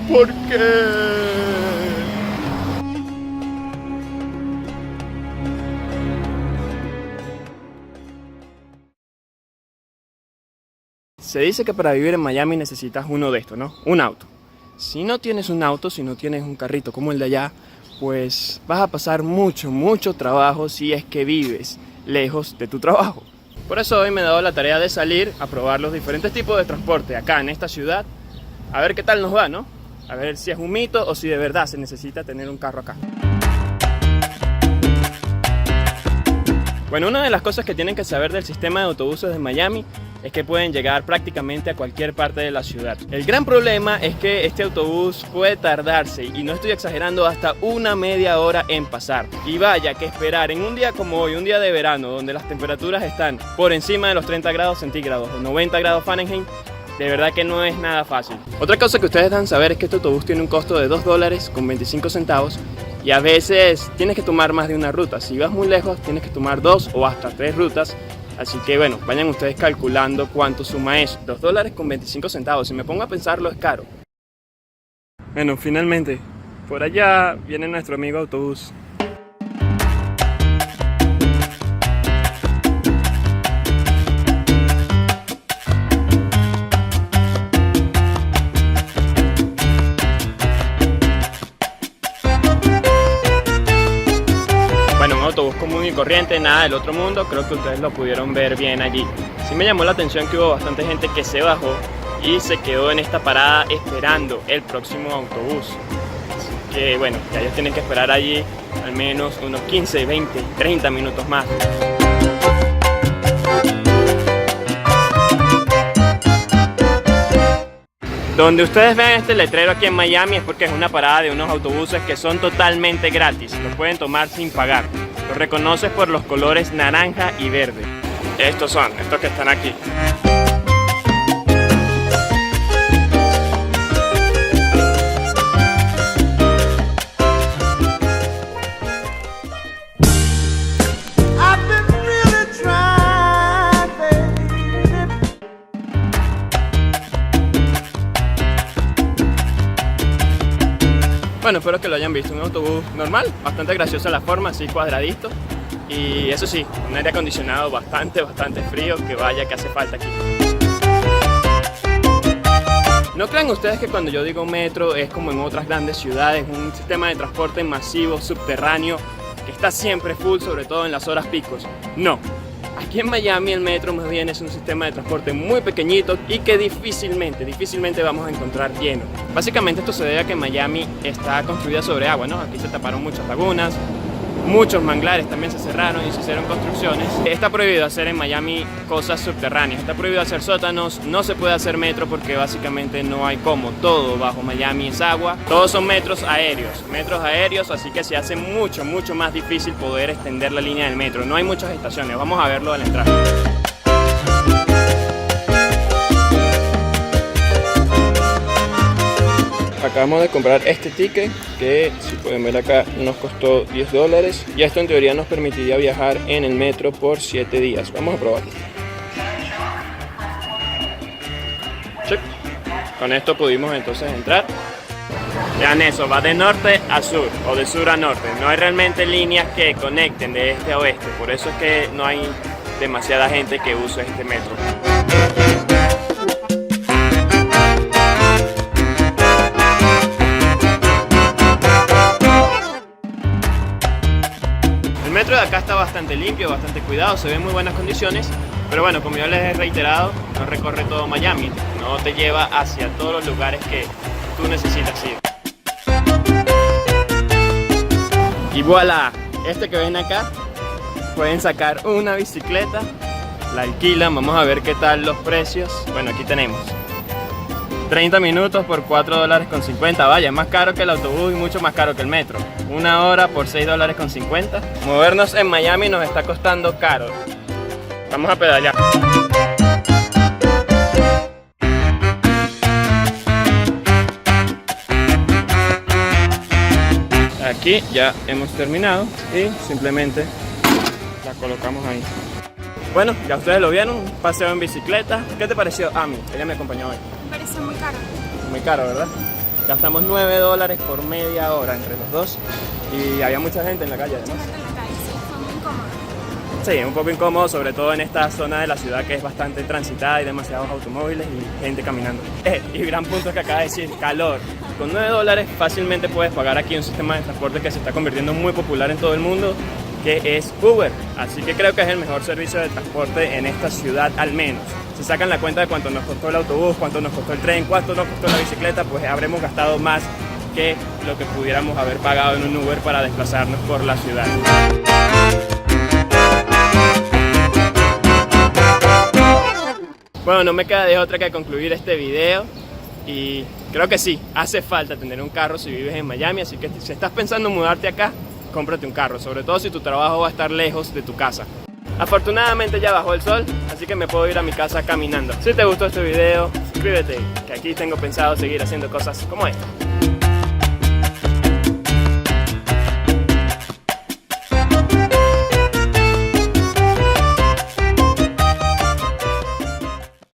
¿Por qué? Se dice que para vivir en Miami necesitas uno de estos, ¿no? Un auto. Si no tienes un auto, si no tienes un carrito como el de allá, pues vas a pasar mucho trabajo si es que vives lejos de tu trabajo. Por eso hoy me he dado la tarea de salir a probar los diferentes tipos de transporte acá en esta ciudad, a ver qué tal nos va, ¿no? A ver si es un mito o si de verdad se necesita tener un carro acá. Bueno, una de las cosas que tienen que saber del sistema de autobuses de Miami es que pueden llegar prácticamente a cualquier parte de la ciudad. El gran problema es que este autobús puede tardarse, y no estoy exagerando, hasta una media hora en pasar. Y vaya que esperar en un día como hoy, un día de verano, donde las temperaturas están por encima de los 30 grados centígrados o 90 grados Fahrenheit, de verdad que no es nada fácil. Otra cosa que ustedes deben saber es que este autobús tiene un costo de $2.25 y a veces tienes que tomar más de una ruta. Si vas muy lejos tienes que tomar 2 o hasta 3 rutas. Así que bueno, vayan ustedes calculando cuánto suma eso. $2.25, si me pongo a pensarlo es caro. Bueno, finalmente, por allá viene nuestro amigo autobús. Autobús común y corriente, nada del otro mundo, creo que ustedes lo pudieron ver bien allí. Sí me llamó la atención que hubo bastante gente que se bajó y se quedó en esta parada esperando el próximo autobús. Así que bueno, ya ellos tienen que esperar allí al menos unos 15, 20, 30 minutos más. Donde ustedes ven este letrero aquí en Miami es porque es una parada de unos autobuses que son totalmente gratis, los pueden tomar sin pagar. Los reconoces por los colores naranja y verde. Estos que están aquí. Bueno, espero que lo hayan visto, un autobús normal, bastante graciosa la forma, así cuadradito. Y eso sí, un aire acondicionado bastante frío, que vaya que hace falta aquí. No crean ustedes que cuando yo digo metro es como en otras grandes ciudades, un sistema de transporte masivo, subterráneo, que está siempre full, sobre todo en las horas picos. No. Aquí en Miami el metro más bien es un sistema de transporte muy pequeñito y que difícilmente vamos a encontrar lleno. Básicamente esto se debe a que Miami está construida sobre agua, ¿no? Aquí se taparon muchas lagunas, muchos manglares también se cerraron y se hicieron construcciones. Está prohibido hacer en Miami cosas subterráneas, está prohibido hacer sótanos, no se puede hacer metro porque básicamente no hay cómo. Todo bajo Miami es agua, todos son metros aéreos, así que se hace mucho más difícil poder extender la línea del metro. No hay muchas estaciones, vamos a verlo al entrar. Acabamos de comprar este ticket que, si pueden ver acá, nos costó $10 y esto en teoría nos permitiría viajar en el metro por 7 días. Vamos a probarlo. Check. Con esto pudimos entonces entrar. Vean eso, va de norte a sur o de sur a norte. No hay realmente líneas que conecten de este a oeste, por eso es que no hay demasiada gente que use este metro. El metro de acá está bastante limpio, bastante cuidado, se ve en muy buenas condiciones, pero bueno, como yo les he reiterado, no recorre todo Miami, no te lleva hacia todos los lugares que tú necesitas ir. Y voilà, este que ven acá, pueden sacar una bicicleta, la alquilan, vamos a ver qué tal los precios. Bueno, aquí tenemos 30 minutos por $4.50, vaya, es más caro que el autobús y mucho más caro que el metro. Una hora por $6.50. Movernos en Miami nos está costando caro. Vamos a pedalear. Aquí ya hemos terminado y simplemente la colocamos ahí. Bueno, ya ustedes lo vieron, un paseo en bicicleta. ¿Qué te pareció, Ami? Ella me acompañó hoy. Me pareció muy caro. muy caro, ¿verdad? Gastamos $9 por media hora entre los dos y había mucha gente en la calle además. Sí, un poco incómodo, sobre todo en esta zona de la ciudad que es bastante transitada, hay demasiados automóviles y gente caminando. Y gran punto que acaba de decir, calor. Con $9 fácilmente puedes pagar aquí un sistema de transporte que se está convirtiendo muy popular en todo el mundo, que es Uber. Así que creo que es el mejor servicio de transporte en esta ciudad al menos. Si sacan la cuenta de cuánto nos costó el autobús, cuánto nos costó el tren, cuánto nos costó la bicicleta, pues habremos gastado más que lo que pudiéramos haber pagado en un Uber para desplazarnos por la ciudad. Bueno, no me queda de otra que concluir este video y creo que sí, hace falta tener un carro si vives en Miami, así que si estás pensando en mudarte acá, cómprate un carro, sobre todo si tu trabajo va a estar lejos de tu casa. Afortunadamente ya bajó el sol, así que me puedo ir a mi casa caminando. Si te gustó este video, suscríbete, que aquí tengo pensado seguir haciendo cosas como esta.